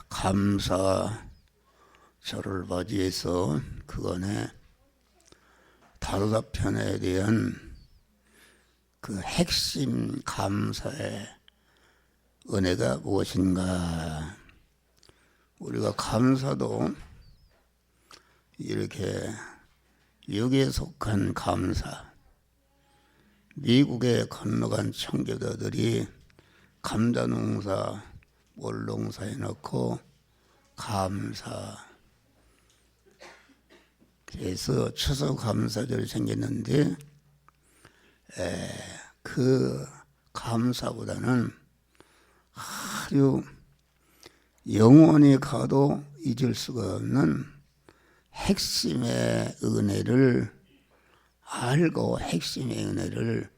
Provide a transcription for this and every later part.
감사절을 맞이해서 그간의 다르다편에 대한 그 핵심 감사의 은혜가 무엇인가? 우리가 감사도 이렇게 육에 속한 감사, 미국에 건너간 청교도들이 감자농사, 몰농사에 넣고 감사, 그래서 추수감사절이 생겼는데 그 감사보다는 아주 영원히 가도 잊을 수가 없는 핵심의 은혜를 알고 핵심의 은혜를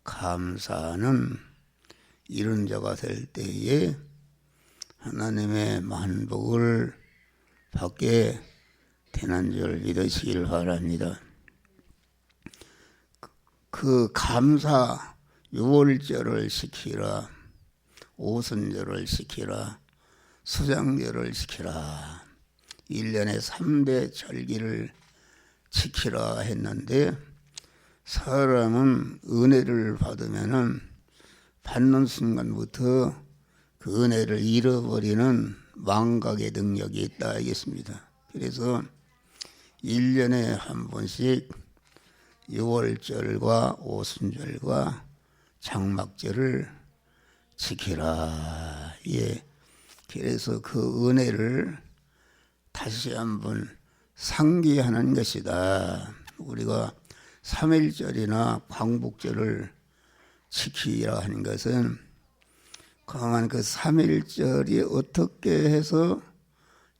감사하는 이런 자가 될 때에 하나님의 만복을 받게 되는 줄 믿으시길 바랍니다. 그 감사 유월절을 시키라, 오순절을 시키라, 수장절을 시키라, 1년에 3대 절기를 지키라 했는데 사람은 은혜를 받으면은 받는 순간부터 그 은혜를 잃어버리는 망각의 능력이 있다 하겠습니다. 그래서 1년에 한 번씩 유월절과 오순절과 장막절을 지키라. 예. 그래서 그 은혜를 다시 한번 상기하는 것이다. 우리가 3일절이나 광복절을 지키라 하는 것은 강한 그 3일절이 어떻게 해서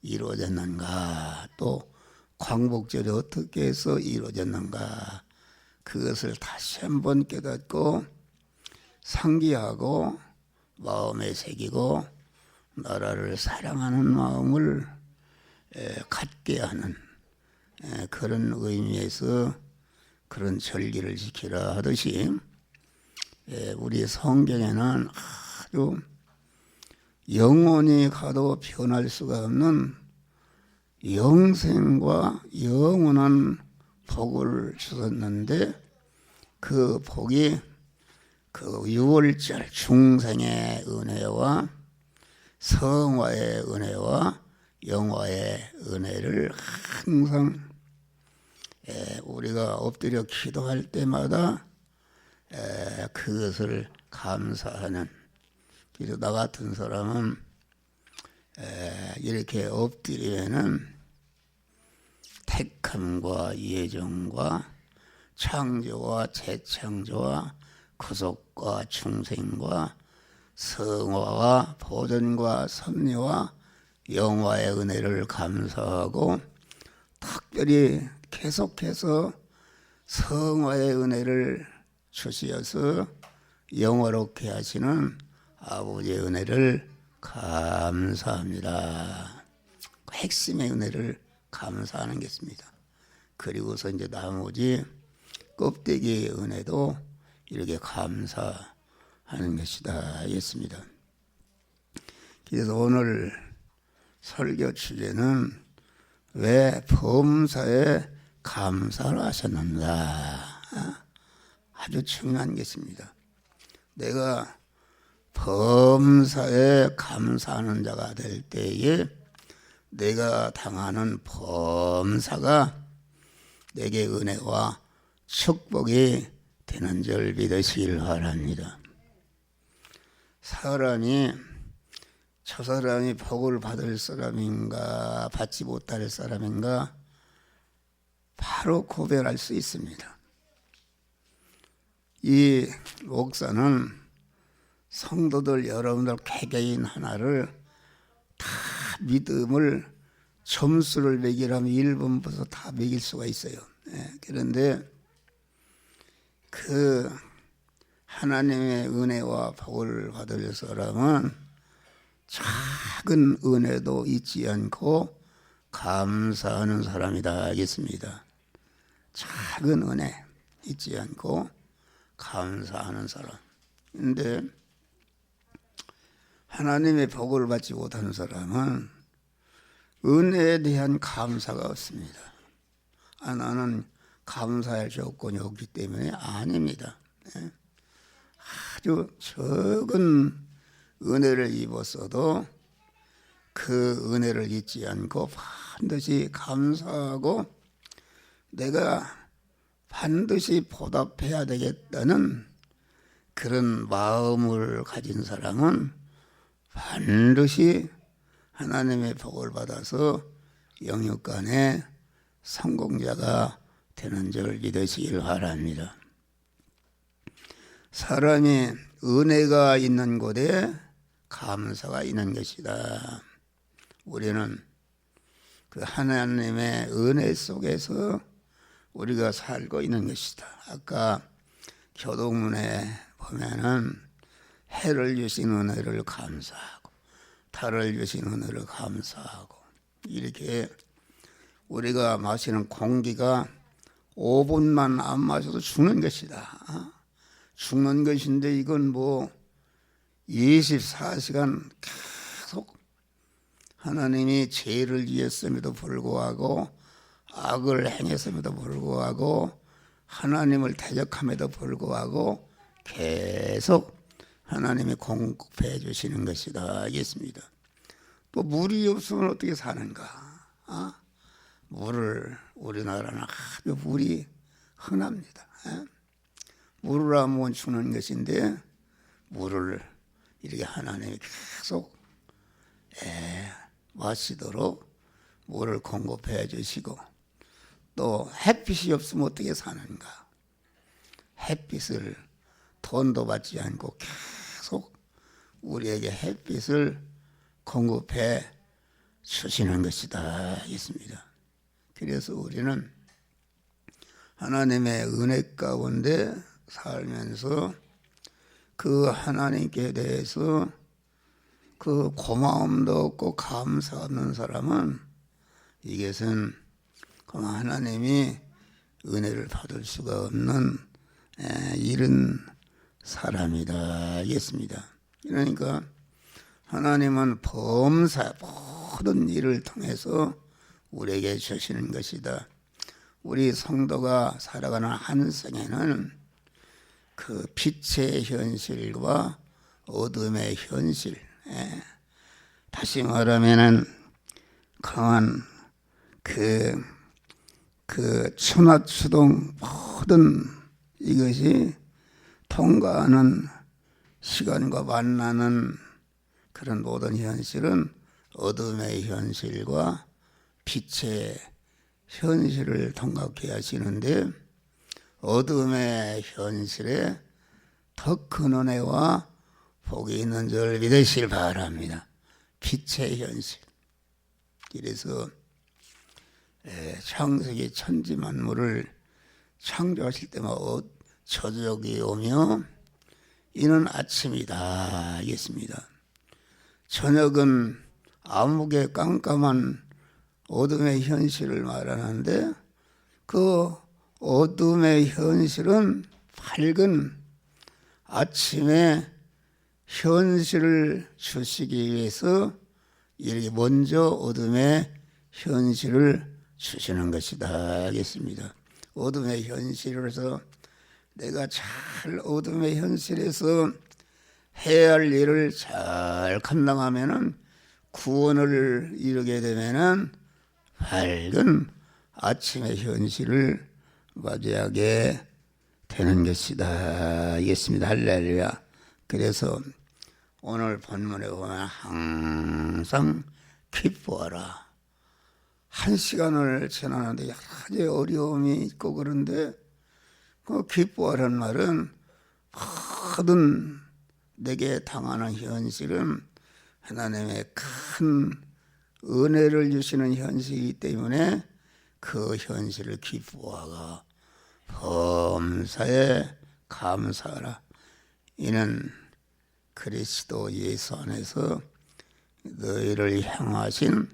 이루어졌는가, 또 광복절이 어떻게 해서 이루어졌는가, 그것을 다시 한번 깨닫고 상기하고 마음에 새기고 나라를 사랑하는 마음을 갖게 하는 그런 의미에서 그런 절기를 지키라 하듯이 우리 성경에는 아주 영원히 가도 변할 수가 없는 영생과 영원한 복을 주셨는데 그 복이 그 유월절 중생의 은혜와 성화의 은혜와 영화의 은혜를 항상 우리가 엎드려 기도할 때마다 그것을 감사하는, 그래서 나 같은 사람은 이렇게 엎드리면은 택함과 예정과 창조와 재창조와 구속과 중생과 성화와 보존과 섭리와 영화의 은혜를 감사하고 특별히 계속해서 성화의 은혜를 주시어서 영화롭게 하시는 아버지의 은혜를 감사합니다. 핵심의 은혜를 감사하는 것입니다. 그리고서 이제 나머지 껍데기의 은혜도 이렇게 감사하는 것이다 했습니다. 그래서 오늘 설교 주제는 왜 범사에 감사를 하셨는가, 아주 중요한 것입니다. 내가 범사에 감사하는 자가 될 때에 내가 당하는 범사가 내게 은혜와 축복이 되는 줄 믿으시길 바랍니다. 사람이 저 사람이 복을 받을 사람인가 받지 못할 사람인가 바로 구별할 수 있습니다. 이 목사는 성도들 여러분들 개개인 하나를 다 믿음을 점수를 매기라면 1번부터 다 매길 수가 있어요. 그런데 그 하나님의 은혜와 복을 받을 사람은 작은 은혜도 잊지 않고 감사하는 사람이다 하겠습니다. 작은 은혜 잊지 않고 감사하는 사람. 그런데 하나님의 복을 받지 못하는 사람은 은혜에 대한 감사가 없습니다. 나는 감사할 조건이 없기 때문에 아닙니다. 아주 적은 은혜를 입었어도 그 은혜를 잊지 않고 반드시 감사하고 내가 반드시 보답해야 되겠다는 그런 마음을 가진 사람은 반드시 하나님의 복을 받아서 영육간에 성공자가 되는 줄 믿으시길 바랍니다. 사람이 은혜가 있는 곳에 감사가 있는 것이다. 우리는 그 하나님의 은혜 속에서 우리가 살고 있는 것이다. 아까 교동문에 보면은 해를 주신 은혜를 감사하고 달을 주신 은혜를 감사하고 이렇게 우리가 마시는 공기가 5분만 안 마셔도 죽는 것이다. 죽는 것인데 이건 뭐 24시간 계속 하나님이 죄를 지었음에도 불구하고 악을 행했음에도 불구하고 하나님을 대적함에도 불구하고 계속 하나님이 공급해 주시는 것이다 하겠습니다. 또 물이 없으면 어떻게 사는가? 물을 우리나라는 아주 물이 흔합니다. 물을 하면 주는 것인데 물을 이렇게 하나님이 계속 마시도록 물을 공급해 주시고 또 햇빛이 없으면 어떻게 사는가? 햇빛을 돈도 받지 않고 계속 우리에게 햇빛을 공급해 주시는 것이다 했습니다. 그래서 우리는 하나님의 은혜 가운데 살면서 그 하나님께 대해서 그 고마움도 없고 감사 없는 사람은 이것은 하나님이 은혜를 받을 수가 없는 이런 사람이다 하겠습니다. 그러니까 하나님은 범사 모든 일을 통해서 우리에게 주시는 것이다. 우리 성도가 살아가는 한 생에는 그 빛의 현실과 어둠의 현실, 다시 말하면은 강한 그 천하추동 모든 이것이 통과하는 시간과 만나는 그런 모든 현실은 어둠의 현실과 빛의 현실을 통과케 하시는데 어둠의 현실에 더 큰 은혜와 복이 있는 줄 믿으시길 바랍니다. 빛의 현실. 그래서 창세기 천지만물을 창조하실 때마다 저녁이 오며 이는 아침이다 하겠습니다. 저녁은 암흑의 깜깜한 어둠의 현실을 말하는데 그 어둠의 현실은 밝은 아침의 현실을 주시기 위해서 이렇게 먼저 어둠의 현실을 주시는 것이다 하겠습니다. 어둠의 현실에서 내가 잘 어둠의 현실에서 해야 할 일을 잘 감당하면은 구원을 이루게 되면은 밝은 아침의 현실을 맞이하게 되는 것이다 하겠습니다. 할렐루야. 그래서 오늘 본문에 보면 항상 기뻐하라. 한 시간을 지나는데 여러 가지 어려움이 있고 그런데 그 기뻐하라는 말은 모든 내게 당하는 현실은 하나님의 큰 은혜를 주시는 현실이기 때문에 그 현실을 기뻐하고 범사에 감사하라. 이는 그리스도 예수 안에서 너희를 향하신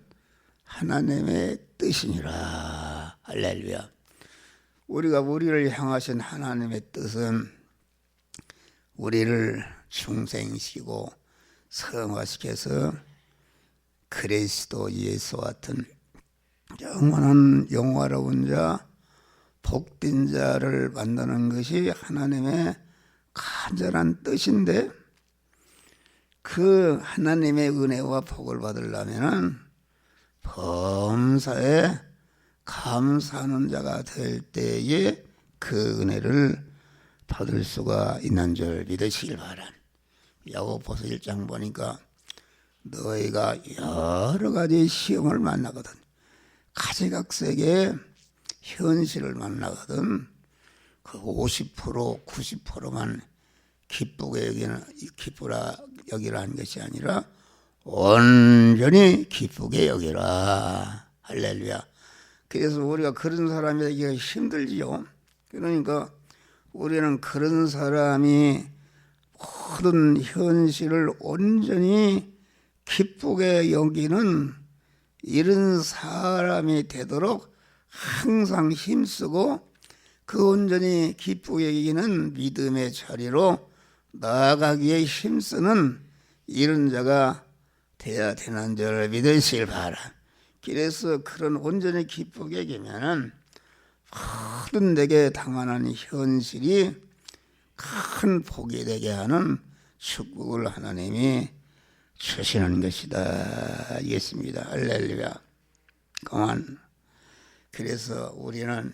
하나님의 뜻이니라. 할렐루야. 우리를 향하신 하나님의 뜻은 우리를 중생시키고 성화시켜서 그리스도 예수와 같은 영원한 영화로운 자, 복된 자를 만드는 것이 하나님의 간절한 뜻인데, 그 하나님의 은혜와 복을 받으려면 범사에 감사하는 자가 될 때에 그 은혜를 받을 수가 있는 줄 믿으시길 바랍니다. 야고보서 1장 보니까 너희가 여러 가지 시험을 만나거든, 가지각색의 현실을 만나거든, 그 50% 90%만 기쁘라 여기라 하는 것이 아니라 온전히 기쁘게 여기라. 할렐루야. 그래서 우리가 그런 사람이 되기가 힘들지요. 그러니까 우리는 그런 사람이 모든 현실을 온전히 기쁘게 여기는 이런 사람이 되도록 항상 힘쓰고 그 온전히 기쁘게 여기는 믿음의 자리로 나아가기에 힘쓰는 이런 자가 되어야 되는 줄 믿으시길 바라. 그래서 그런 온전히 기쁘게 여기면은 모든 내게 당하는 현실이 큰 복이 되게 하는 축복을 하나님이 주시는 것이다. 알겠습니다. 할렐루야. 그만. 그래서 우리는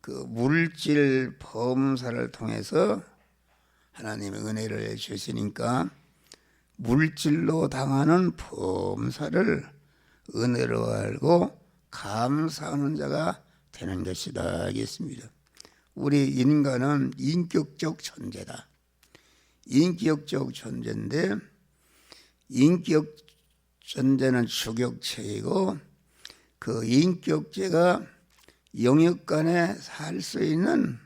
그 물질 범사를 통해서 하나님의 은혜를 주시니까 물질로 당하는 범사를 은혜로 알고 감사하는 자가 되는 것이다. 알겠습니다. 우리 인간은 인격적 존재다. 인격적 존재인데, 인격 존재는 주격체이고 그 인격체가 영역간에 살 수 있는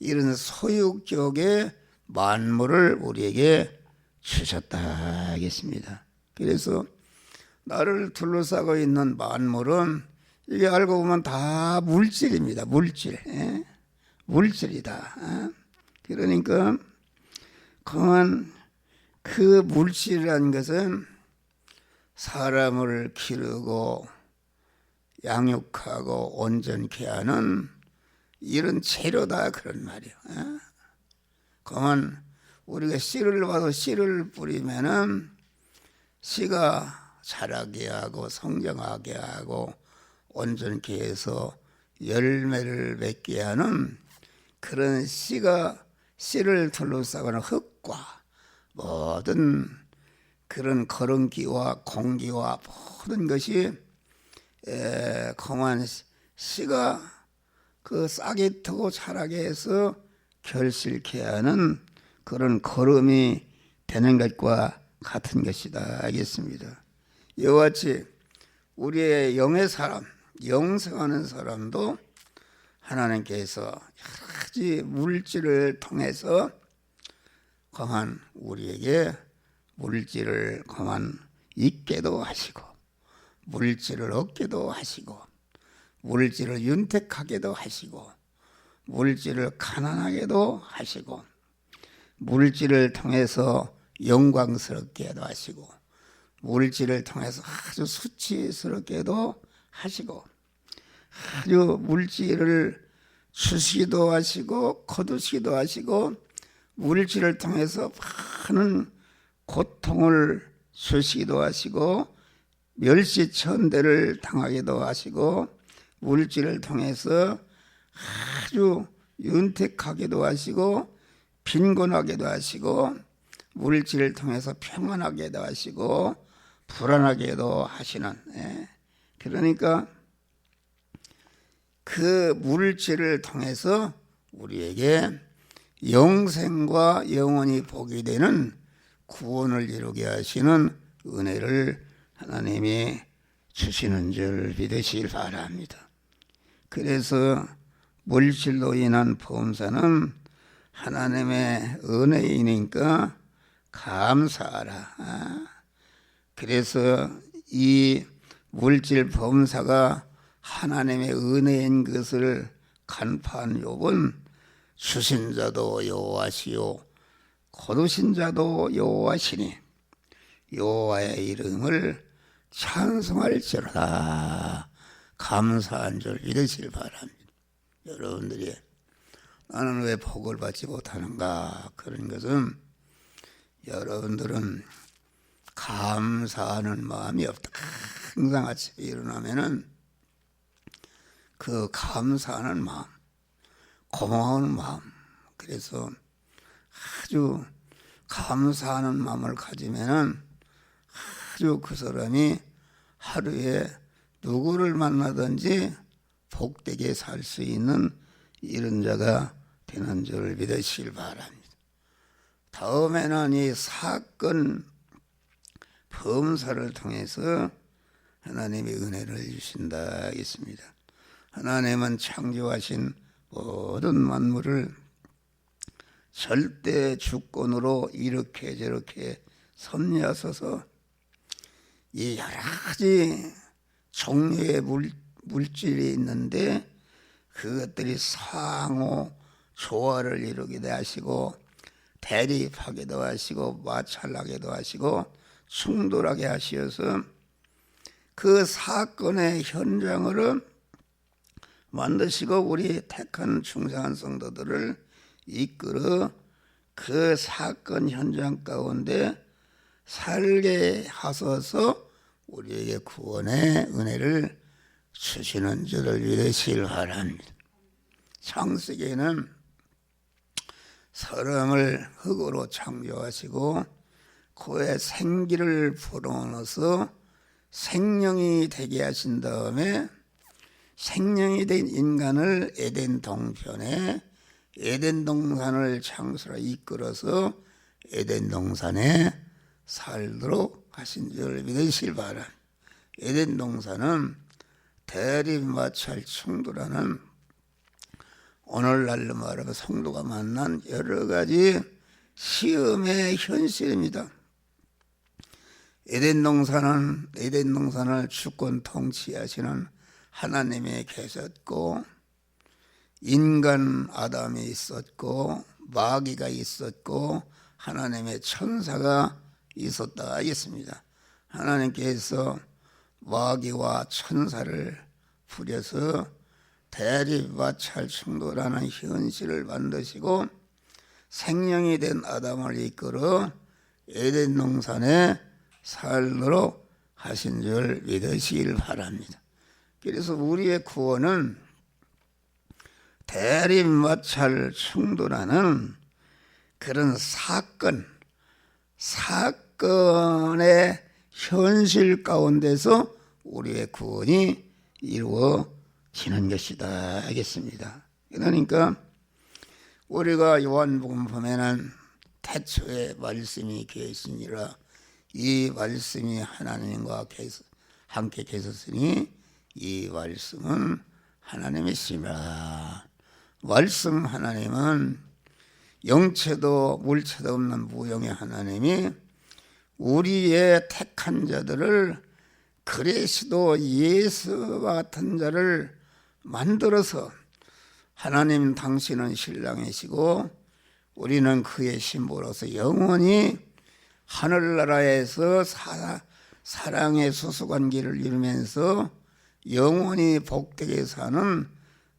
이런 소유격의 만물을 우리에게 주셨다 하겠습니다. 그래서 나를 둘러싸고 있는 만물은 이게 알고 보면 다 물질입니다. 물질. 물질이다. 그러니까 그만 그 물질이라는 것은 사람을 기르고 양육하고 온전케 하는 이런 재료다, 그런 말이야. 그만 우리가 씨를 봐도 씨를 뿌리면은 씨가 자라게 하고 성장하게 하고 온전케 해서 열매를 맺게 하는 그런 씨를 둘러싸고는 흙과 모든 그런 거름기와 공기와 모든 것이 그만 씨가 그 싹이 트고 자라게 해서 결실케 하는 그런 거름이 되는 것과 같은 것이다. 알겠습니다. 이와 같이 우리의 영의 사람, 영생하는 사람도 하나님께서 여러 가지 물질을 통해서 그만 우리에게 물질을 그만 있게도 하시고 물질을 얻게도 하시고 물질을 윤택하게도 하시고 물질을 가난하게도 하시고 물질을 통해서 영광스럽게도 하시고 물질을 통해서 아주 수치스럽게도 하시고 아주 물질을 주시기도 하시고 거두시기도 하시고 물질을 통해서 많은 고통을 주시기도 하시고 멸시천대를 당하기도 하시고 물질을 통해서 아주 윤택하게도 하시고 빈곤하게도 하시고 물질을 통해서 평안하게도 하시고 불안하게도 하시는, 그러니까 그 물질을 통해서 우리에게 영생과 영원히 복이 되는 구원을 이루게 하시는 은혜를 하나님이 주시는 줄 믿으시길 바랍니다. 그래서 물질로 인한 범사는 하나님의 은혜이니까 감사하라. 그래서 이 물질 범사가 하나님의 은혜인 것을 간파한 욥은 주신 자도 여호와시요 거두신 자도 여호와시니 여호와의 이름을 찬송할지로다. 감사한 줄 믿으시길 바랍니다. 여러분들이 나는 왜 복을 받지 못하는가? 그런 것은 여러분들은 감사하는 마음이 없다. 항상 아침에 일어나면은 그 감사하는 마음, 고마운 마음, 그래서 아주 감사하는 마음을 가지면은 아주 그 사람이 하루에 누구를 만나든지 복되게 살 수 있는 이런 자가 되는 줄 믿으시길 바랍니다. 다음에는 이 사건 범사를 통해서 하나님의 은혜를 주신다 하겠습니다. 하나님은 창조하신 모든 만물을 절대 주권으로 이렇게 저렇게 섭리하셔서 이 여러 가지 종류의 물질이 있는데 그것들이 상호 조화를 이루기도 하시고 대립하기도 하시고 마찰하기도 하시고 충돌하게 하시어서 그 사건의 현장으로 만드시고 우리 택한 충성한 성도들을 이끌어 그 사건 현장 가운데 살게 하셔서 우리에게 구원의 은혜를 주시는 줄을 믿으시길 바랍니다. 창세기에는 사람을 흙으로 창조하시고 그의 생기를 불어넣어서 생명이 되게 하신 다음에 생명이 된 인간을 에덴 동편에 에덴 동산을 창수로 이끌어서 에덴 동산에 살도록 하신 줄 믿으시길 바랍니다. 에덴 동산은 대립 마찰 충돌하는 오늘날로 말하면 성도가 만난 여러 가지 시험의 현실입니다. 에덴 동산을 주권 통치하시는 하나님이 계셨고 인간 아담이 있었고 마귀가 있었고 하나님의 천사가 있었다 하겠습니다. 하나님께서 마귀와 천사를 부려서 대립 마찰 충돌하는 현실을 만드시고 생명이 된 아담을 이끌어 에덴 동산에 살도록 하신 줄 믿으시길 바랍니다. 그래서 우리의 구원은 대립 마찰 충돌하는 그런 사건의 현실 가운데서 우리의 구원이 이루어지는 것이다 하겠습니다. 그러니까 우리가 요한복음 보면은 태초에 말씀이 계시니라 이 말씀이 하나님과 함께 계셨으니 이 말씀은 하나님이시라. 말씀 하나님은 영체도 물체도 없는 무형의 하나님이 우리의 택한 자들을 그리스도 예수와 같은 자를 만들어서 하나님 당신은 신랑이시고 우리는 그의 신부로서 영원히 하늘나라에서 사랑의 수수관계를 이루면서 영원히 복되게 사는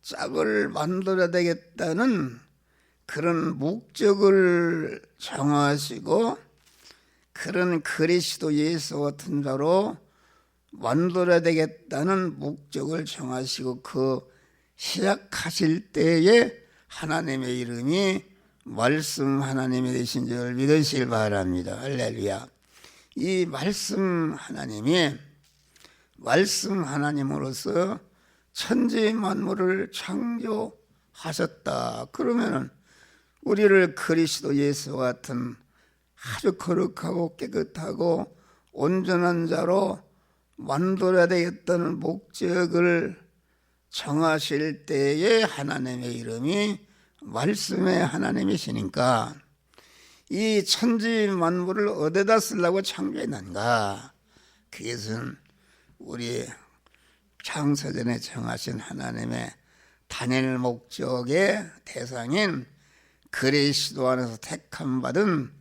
짝을 만들어야 되겠다는 그런 목적을 정하시고 그런 그리스도 예수 같은 자로 만들어야 되겠다는 목적을 정하시고 그 시작하실 때에 하나님의 이름이 말씀 하나님이 되신 줄 믿으시길 바랍니다. 할렐루야. 이 말씀 하나님으로서 천지 만물을 창조하셨다. 그러면은 우리를 그리스도 예수 같은 아주 거룩하고 깨끗하고 온전한 자로 만들어야 되겠다는 목적을 정하실 때에 하나님의 이름이 말씀의 하나님이시니까 이 천지 만물을 어디다 쓰려고 창조했는가? 그것은 우리 창세전에 정하신 하나님의 단일 목적의 대상인 그리스도 안에서 택함 받은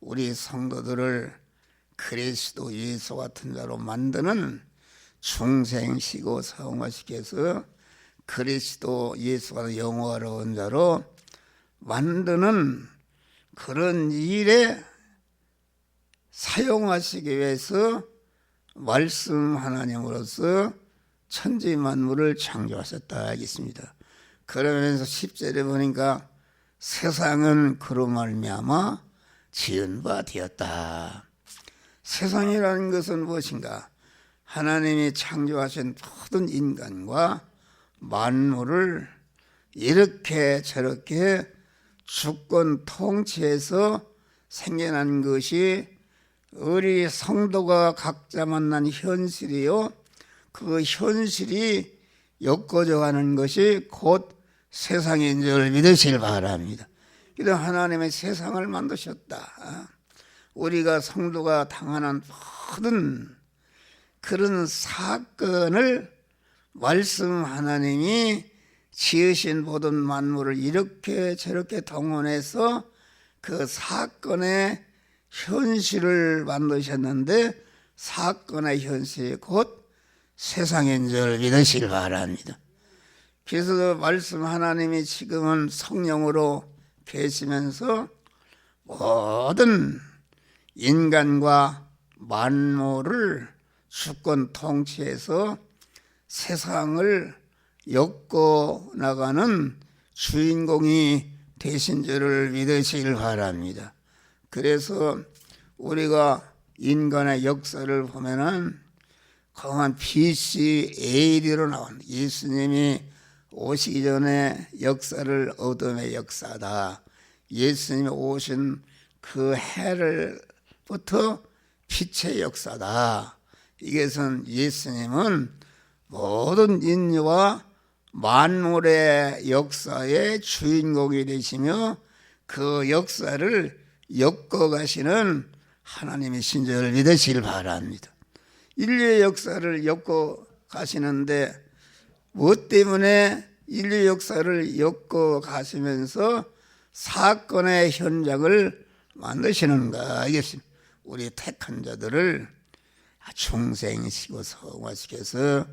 우리 성도들을 그리스도 예수 같은 자로 만드는 중생시고 성화시켜서 그리스도 예수가 영화로운 자로 만드는 그런 일에 사용하시기 위해서 말씀 하나님으로서 천지 만물을 창조하셨다 하겠습니다. 그러면서 10절에 보니까 세상은 그로 말미암아 지은 바 되었다. 세상이라는 것은 무엇인가? 하나님이 창조하신 모든 인간과 만물을 이렇게 저렇게 주권 통치해서 생겨난 것이 우리 성도가 각자 만난 현실이요, 그 현실이 엮어져가는 것이 곧 세상인 줄 믿으시길 바랍니다. 이런 하나님의 세상을 만드셨다. 우리가 성도가 당하는 모든 그런 사건을 말씀 하나님이 지으신 모든 만물을 이렇게 저렇게 동원해서 그 사건의 현실을 만드셨는데, 사건의 현실이 곧 세상인 줄 믿으시길 바랍니다. 그래서 그 말씀 하나님이 지금은 성령으로 계시면서 모든 인간과 만물을 주권 통치해서 세상을 엮어 나가는 주인공이 되신 줄을 믿으시길 바랍니다. 그래서 우리가 인간의 역사를 보면은 강한 BC AD로 나온 예수님이 오시기 전에 역사를 어둠의 역사다. 예수님이 오신 그 해를부터 빛의 역사다. 이것은 예수님은 모든 인류와 만물의 역사의 주인공이 되시며 그 역사를 엮어가시는 하나님이신 줄 믿으시길 바랍니다. 인류의 역사를 엮어가시는데 무엇 때문에 인류 역사를 엮어가시면서 사건의 현장을 만드시는가? 이것입니다. 우리 택한 자들을 중생시고 성화시켜서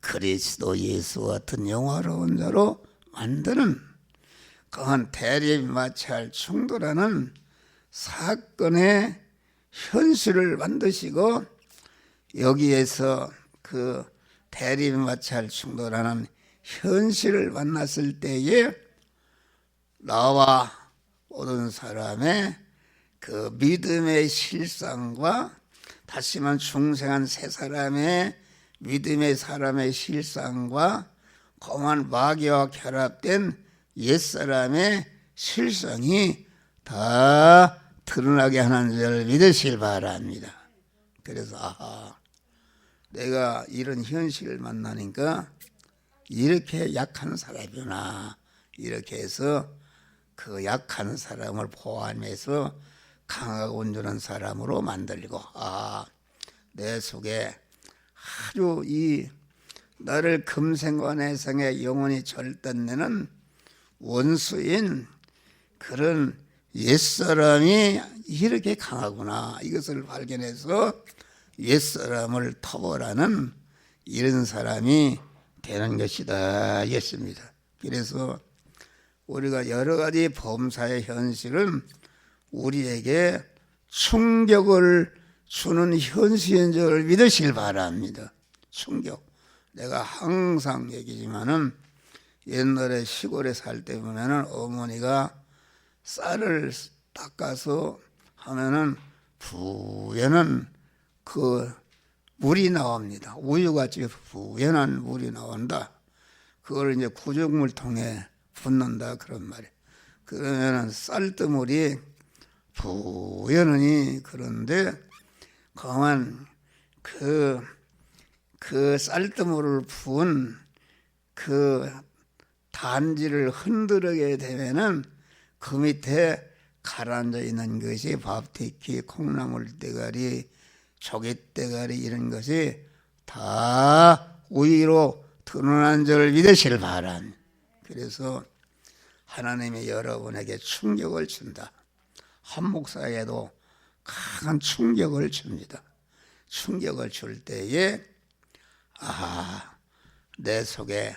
그리스도 예수 같은 영화로운 자로 만드는 강한 대립마찰 충돌하는 사건의 현실을 만드시고, 여기에서 그 대립마찰 충돌하는 현실을 만났을 때에 나와 모든 사람의 그 믿음의 실상과 다시 말하면 중생한 세 사람의 믿음의 사람의 실상과 공한 마귀와 결합된 옛사람의 실상이 다 드러나게 하는 줄 믿으시길 바랍니다. 그래서 내가 이런 현실을 만나니까 이렇게 약한 사람이구나, 이렇게 해서 그 약한 사람을 포함해서 강하고 온전한 사람으로 만들고, 내 속에 아주 이 나를 금생과 내생에 영원히 절단내는 원수인 그런 옛사람이 이렇게 강하구나, 이것을 발견해서 옛사람을 터벌하는 이런 사람이 되는 것이다 했습니다. 그래서 우리가 여러 가지 범사의 현실은 우리에게 충격을 주는 현실인 줄 믿으시길 바랍니다. 충격. 내가 항상 얘기지만은 옛날에 시골에 살 때 보면은 어머니가 쌀을 닦아서 하면은 부연한 그 물이 나옵니다. 우유같이 부연한 물이 나온다. 그걸 이제 구정물통에 붓는다, 그런 말이에요. 그러면은 쌀뜨물이 부연하니, 그런데 강한 그 쌀뜨물을 부은 그 단지를 흔들게 되면은 그 밑에 가라앉아 있는 것이 밥티키, 콩나물 대가리, 조개대가리 이런 것이 다 우유로 드러난 줄 믿으시길 바랍니다. 그래서 하나님이 여러분에게 충격을 준다. 한 목사에도 강한 충격을 줍니다. 충격을 줄 때에 내 속에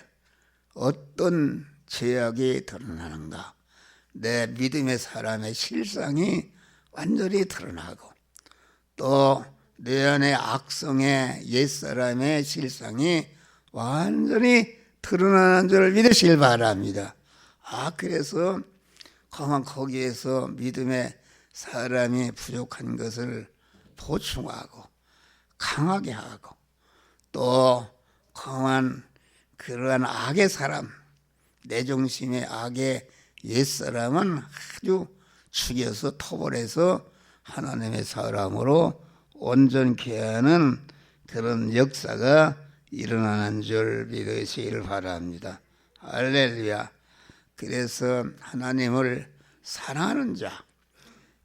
어떤 죄악이 드러나는가, 내 믿음의 사람의 실상이 완전히 드러나고 또 내 안에 악성의 옛사람의 실상이 완전히 드러나는 줄 믿으시길 바랍니다. 그래서 거기에서 믿음의 사람이 부족한 것을 보충하고 강하게 하고 또 그러한 악의 사람, 내 중심의 악의 옛사람은 아주 죽여서 토벌해서 하나님의 사람으로 온전케 하는 그런 역사가 일어나는 줄 믿으시길 바랍니다. 할렐루야. 그래서 하나님을 사랑하는 자,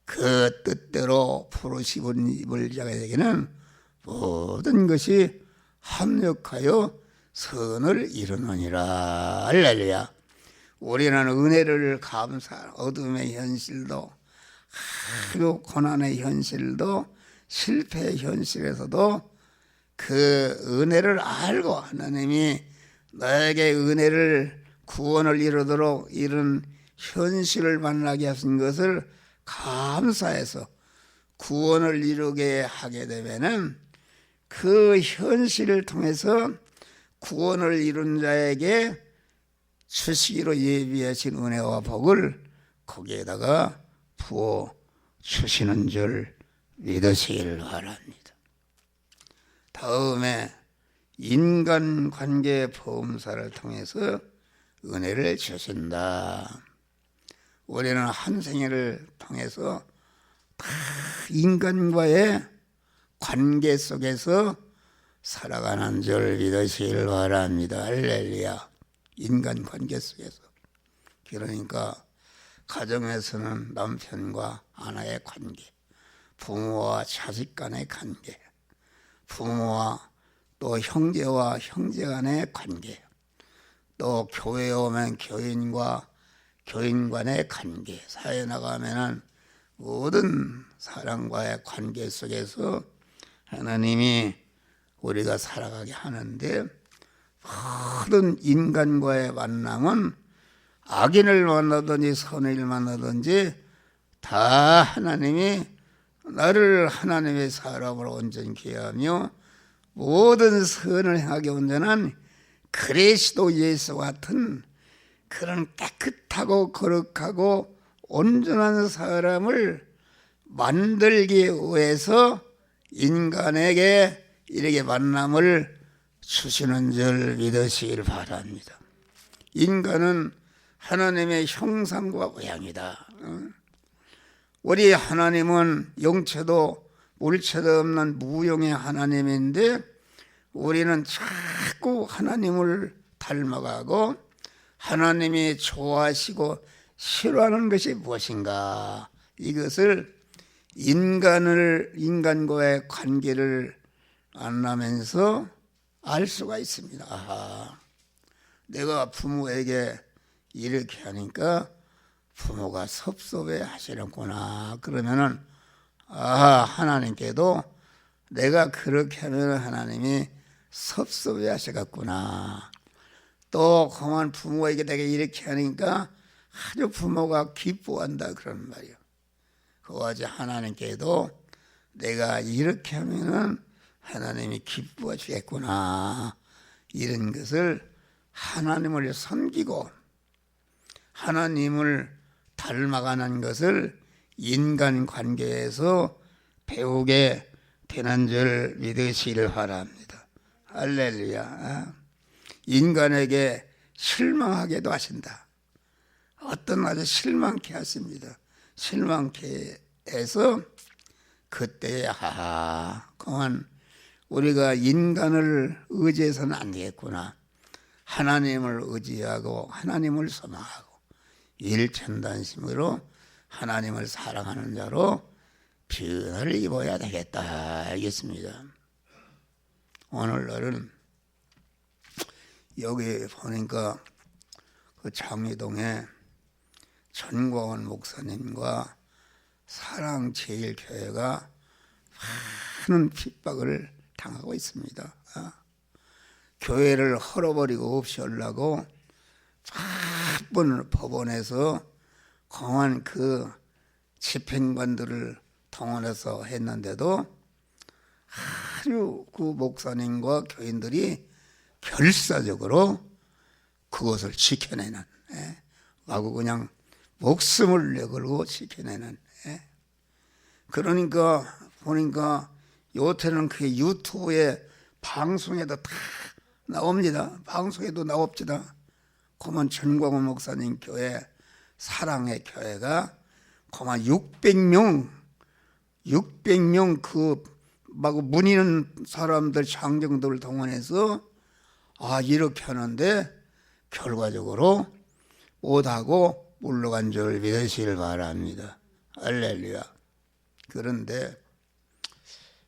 그 뜻대로 부르심을 자에게는 모든 것이 합력하여 선을 이루느니라. 할렐루야. 우리는 은혜를 어둠의 현실도, 아주 고난의 현실도, 실패의 현실에서도 그 은혜를 알고 하나님이 나에게 은혜를 구원을 이루도록 이런 현실을 만나게 하신 것을 감사해서 구원을 이루게 하게 되면은 그 현실을 통해서 구원을 이룬 자에게 주시기로 예비하신 은혜와 복을 거기에다가 부어 주시는 줄 믿으시길 바랍니다. 다음에 인간관계 보험사를 통해서 은혜를 주신다. 우리는 한 생애를 통해서 다 인간과의 관계 속에서 살아가는 줄 믿으시길 바랍니다. 할렐루야. 인간관계 속에서. 그러니까 가정에서는 남편과 아내의 관계, 부모와 자식 간의 관계, 부모와 또 형제와 형제 간의 관계, 또 교회에 오면 교인과 교인 간의 관계, 사회 나가면은 모든 사람과의 관계 속에서 하나님이 우리가 살아가게 하는데, 모든 인간과의 만남은 악인을 만나든지 선을 만나든지 다 하나님이 나를 하나님의 사람으로 온전케 하며 모든 선을 행하게 온전한 그리스도 예수 같은 그런 깨끗하고 거룩하고 온전한 사람을 만들기 위해서 인간에게 이렇게 만남을 주시는 줄 믿으시길 바랍니다. 인간은 하나님의 형상과 모양이다. 우리 하나님은 영체도 물체도 없는 무용의 하나님인데 우리는 자꾸 하나님을 닮아가고 하나님이 좋아하시고 싫어하는 것이 무엇인가, 이것을 인간과의 관계를 만나면서 알 수가 있습니다. 내가 부모에게 이렇게 하니까 부모가 섭섭해 하시는구나. 그러면은 하나님께도 내가 그렇게 하면 하나님이 섭섭해 하시겠구나. 또 그만 부모에게 내가 이렇게 하니까 아주 부모가 기뻐한다 그런 말이에요. 그와 같이 하나님께도 내가 이렇게 하면은 하나님이 기뻐해 주겠구나. 이런 것을 하나님을 섬기고 하나님을 닮아가는 것을 인간관계에서 배우게 되는 줄 믿으시길 바랍니다. 할렐루야. 인간에게 실망하게도 하신다. 어떤 아주 실망케 하십니다. 실망케 해서 그때 그만 우리가 인간을 의지해서는 안 되겠구나. 하나님을 의지하고 하나님을 소망하고 일천단심으로 하나님을 사랑하는 자로 변화를 입어야 되겠다 알겠습니다. 오늘날은 여기 보니까 그 장미동에 전광원 목사님과 사랑제일교회가 많은 핍박을 당하고 있습니다. 교회를 헐어버리고 없이 하려고 몇번 법원에서 강한 그 집행관들을 동원해서 했는데도 아주 그 목사님과 교인들이 결사적으로 그것을 지켜내는, 마구 그냥 목숨을 내걸고 지켜내는. 그러니까 보니까 요새는 그 유튜브에 방송에도 다 나옵니다. 방송에도 나옵니다. 그만 전광훈 목사님 교회, 사랑의 교회가 그만 600명 그 막 문의는 사람들, 장정들을 동원해서 이렇게 하는데 결과적으로 못하고 물러간 줄 믿으시길 바랍니다. 할렐루야. 그런데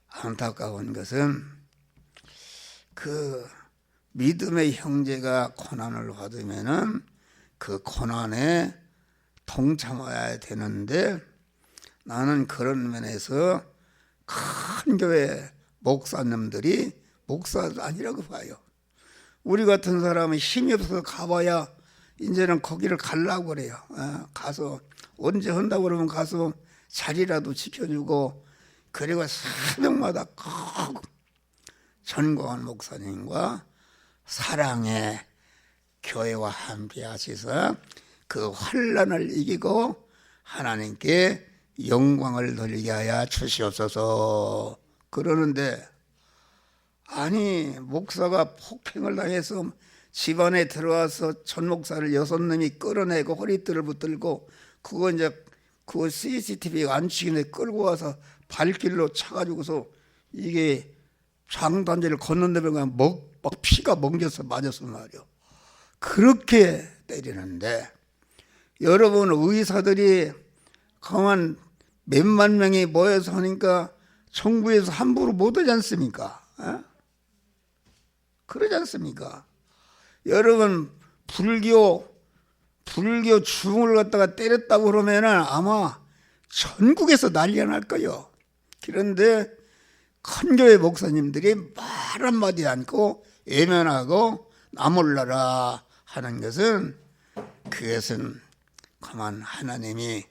안타까운 것은 그 믿음의 형제가 고난을 받으면은 그 고난에 동참해야 되는데, 나는 그런 면에서 큰 교회 목사님들이 목사도 아니라고 봐요. 우리 같은 사람은 힘이 없어서 가봐야 이제는 거기를 가려고 그래요. 가서 언제 한다고 그러면 가서 자리라도 지켜주고, 그리고 새벽마다 꼭 전광훈 목사님과 사랑의 교회와 함께 하셔서 그 환난을 이기고 하나님께 영광을 돌리게 하여 주시옵소서. 그러는데 아니, 목사가 폭행을 당해서 집안에 들어와서 전 목사를 6놈이 끌어내고 허리띠를 붙들고, 그거 이제 그 CCTV가 안 찍히는데 끌고 와서 발길로 차가지고서 이게 장단지를 걷는데 그냥 막 피가 멍겨서 맞았어 말이요. 그렇게 때리는데, 여러분 의사들이 강한 몇만 명이 모여서 하니까 정부에서 함부로 못 하지 않습니까? 그러지 않습니까? 여러분 불교 중을 갖다가 때렸다고 그러면은 아마 전국에서 난리가 날 거예요. 그런데 큰 교회 목사님들이 말 한마디 않고 외면하고 나몰라라 하는 것은, 그것은 가만 하나님이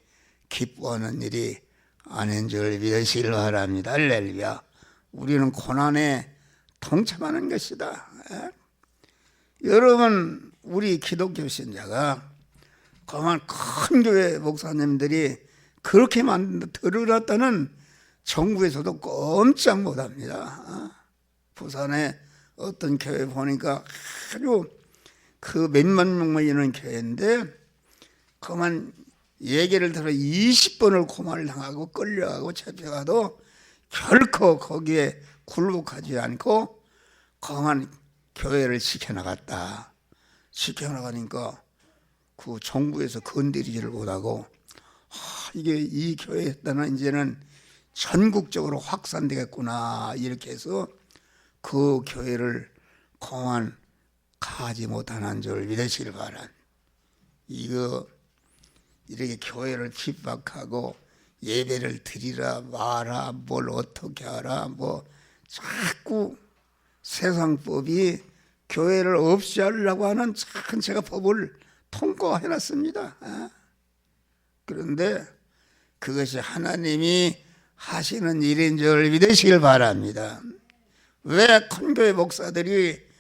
기뻐하는 일이 아닌 줄 믿으시길 바랍니다. 할렐루야. 우리는 고난에 동참하는 것이다. 여러분 우리 기독교 신자가 가만 큰 교회 목사님들이 그렇게 들어놨다는 정부에서도 꼼짝 못합니다. 부산에 어떤 교회 보니까 아주 그 몇만 명 모이는 교회인데, 그만 얘기를 들어 20번을 고만을 당하고 끌려가고 잡혀가도 결코 거기에 굴복하지 않고 강한 교회를 지켜나갔다. 지켜나가니까 그 정부에서 건드리지를 못하고, 이게 이 교회에다는 이제는 전국적으로 확산되겠구나, 이렇게 해서 그 교회를 공안 가지 못하는 줄 믿으시길 바란. 이거 이렇게 교회를 핍박하고 예배를 드리라 마라, 뭘 어떻게 하라, 뭐 자꾸 세상법이 교회를 없이 하려고 하는 참 제가 법을 통과해놨습니다. 그런데 그것이 하나님이 하시는 일인 줄 믿으시길 바랍니다. 왜 큰 교회 목사들이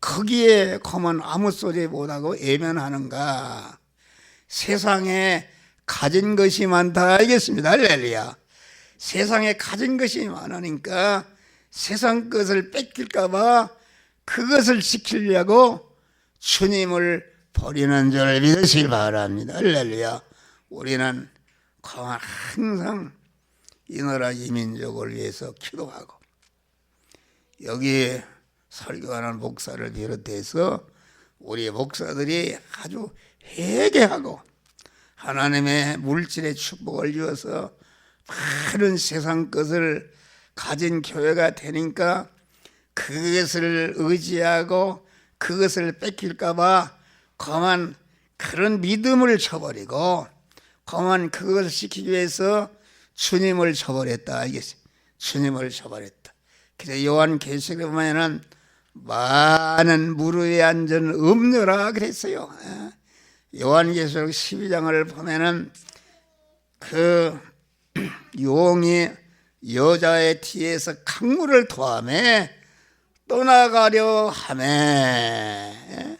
거기에 가면 아무 소리 못하고 외면하는가? 세상에 가진 것이 많다 알겠습니다. 할렐루야. 세상에 가진 것이 많으니까 세상 것을 뺏길까 봐 그것을 지키려고 주님을 버리는 줄 믿으시길 바랍니다. 할렐루야. 우리는 항상 이 나라 이 민족을 위해서 기도하고, 여기에 설교하는 목사를 비롯해서 우리 목사들이 아주 회개하고 하나님의 물질의 축복을 주어서 많은 세상 것을 가진 교회가 되니까 그것을 의지하고 그것을 뺏길까 봐 그만 그런 믿음을 쳐버리고 그만 그것을 지키기 위해서 주님을 저버렸다. 알겠어요? 주님을 저버렸다. 그래서 요한계시록에 보면은 많은 무리에 앉은 음녀라 그랬어요. 요한계시록 12장을 보면은 그 용이 여자의 뒤에서 강물을 토하며 떠나가려 하매,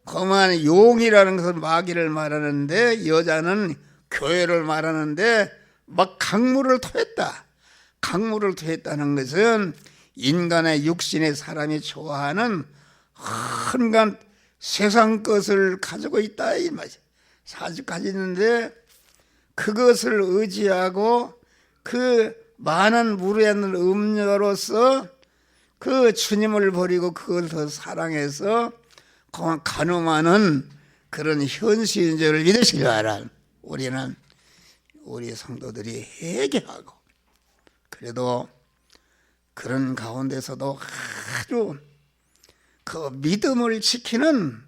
그만 용이라는 것은 마귀를 말하는데 여자는 교회를 말하는데 막 강물을 토했다. 강물을 토했다는 것은 인간의 육신의 사람이 좋아하는 한간 세상 것을 가지고 있다 이 말이야. 사실 가지는데 그것을 의지하고 그 많은 물에 있는 음료로서 그 주님을 버리고 그걸 더 사랑해서 가늠하는 그런 현실인 줄 믿으시기 바랍니다. 우리는 우리 성도들이 회개하고 그래도 그런 가운데서도 아주 그 믿음을 지키는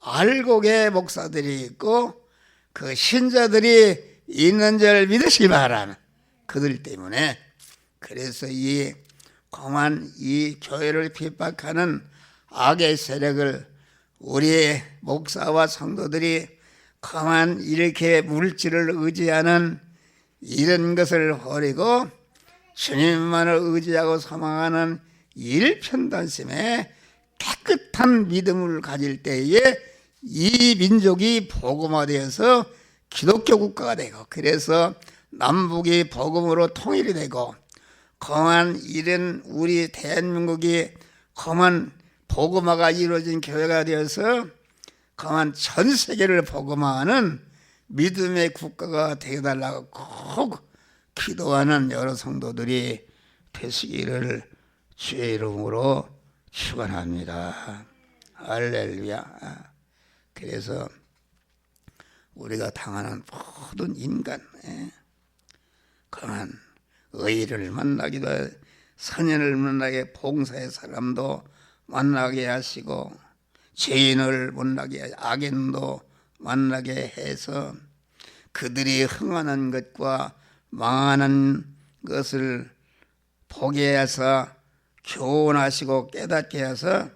알곡의 목사들이 있고 그 신자들이 있는 줄 믿으시기 바랍니다. 그들 때문에 그래서 이 공안 이 교회를 핍박하는 악의 세력을 우리 목사와 성도들이 그만 이렇게 물질을 의지하는 이런 것을 버리고 주님만을 의지하고 소망하는 일편단심에 깨끗한 믿음을 가질 때에 이 민족이 복음화되어서 기독교 국가가 되고 그래서 남북이 복음으로 통일이 되고 그만 이런 우리 대한민국이 그만 복음화가 이루어진 교회가 되어서 그만 전 세계를 복음화하는 믿음의 국가가 되어달라고 꼭 기도하는 여러 성도들이 되시기를 주의 이름으로 축원합니다. 할렐루야. 그래서 우리가 당하는 모든 인간 그만 의를 만나기도 선인을 만나게 봉사의 사람도 만나게 하시고 죄인을 만나게 악인도 만나게 해서 그들이 흥하는 것과 망하는 것을 보게 해서 교훈하시고 깨닫게 해서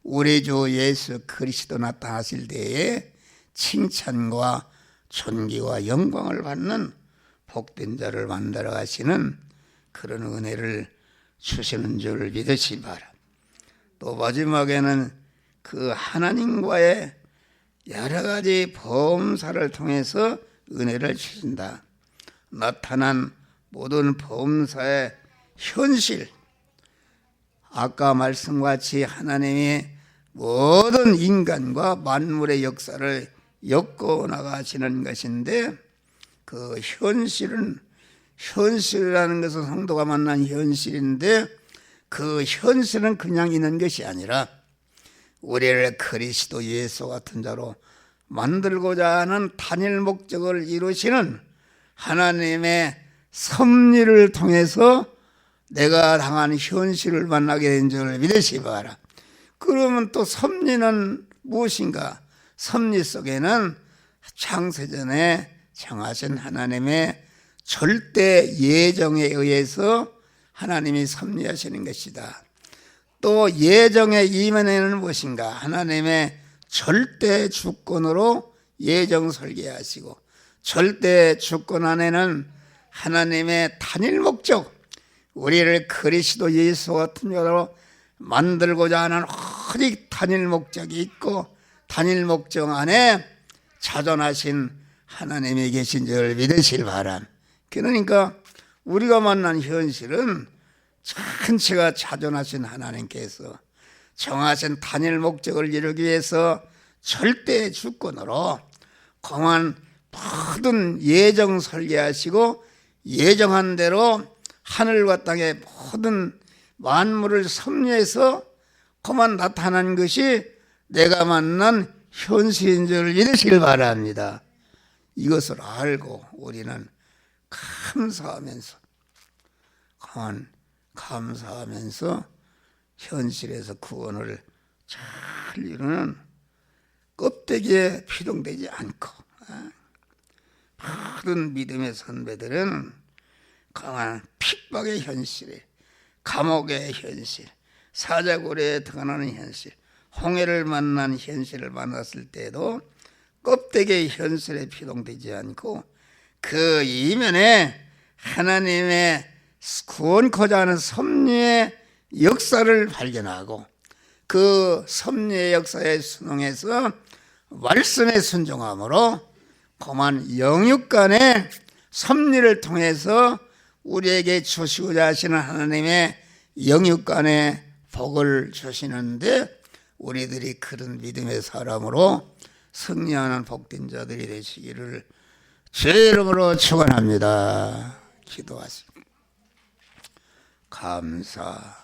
우리 주 예수 그리스도 나타나실 때에 칭찬과 존귀와 영광을 받는 복된 자를 만들어 가시는 그런 은혜를 주시는 줄 믿으시기 바랍니다. 또 마지막에는 그 하나님과의 여러 가지 범사를 통해서 은혜를 주신다. 나타난 모든 범사의 현실, 아까 말씀같이 하나님이 모든 인간과 만물의 역사를 엮어 나가시는 것인데 그 현실이라는 것은 성도가 만난 현실인데 그 현실은 그냥 있는 것이 아니라 우리를 그리스도 예수 같은 자로 만들고자 하는 단일 목적을 이루시는 하나님의 섭리를 통해서 내가 당한 현실을 만나게 된 줄 믿으시기 바랍니다. 그러면 또 섭리는 무엇인가? 섭리 속에는 창세전에 정하신 하나님의 절대 예정에 의해서 하나님이 섭리하시는 것이다. 또 예정의 이면에는 무엇인가? 하나님의 절대 주권으로 예정 설계하시고 절대 주권 안에는 하나님의 단일 목적, 우리를 그리스도 예수 같은 자로 만들고자 하는 오직 단일 목적이 있고 단일 목적 안에 자존하신 하나님이 계신 줄 믿으실 바람. 그러니까 우리가 만난 현실은 전체가 자존하신 하나님께서 정하신 단일 목적을 이루기 위해서 절대 주권으로 공한 모든 예정 설계하시고 예정한 대로 하늘과 땅의 모든 만물을 섭리해서 그만 나타난 것이 내가 만난 현실인 줄 믿으시길 바랍니다. 이것을 알고 우리는 감사하면서 그만 감사하면서 현실에서 구원을 잘 이루는 껍데기에 피동되지 않고 모든 믿음의 선배들은 강한 핍박의 현실에, 감옥의 현실, 사자고리에 등한하는 현실, 홍해를 만난 현실을 만났을 때에도 껍데기의 현실에 피동되지 않고 그 이면에 하나님의 구원코자 하는 섭리의 역사를 발견하고 그 섭리의 역사에 순응해서 말씀에 순종함으로 그만 영육간의 섭리를 통해서 우리에게 주시고자 하시는 하나님의 영육간의 복을 주시는데 우리들이 그런 믿음의 사람으로 승리하는 복된 자들이 되시기를 주의 이름으로 축원합니다. 기도하십니다. 감사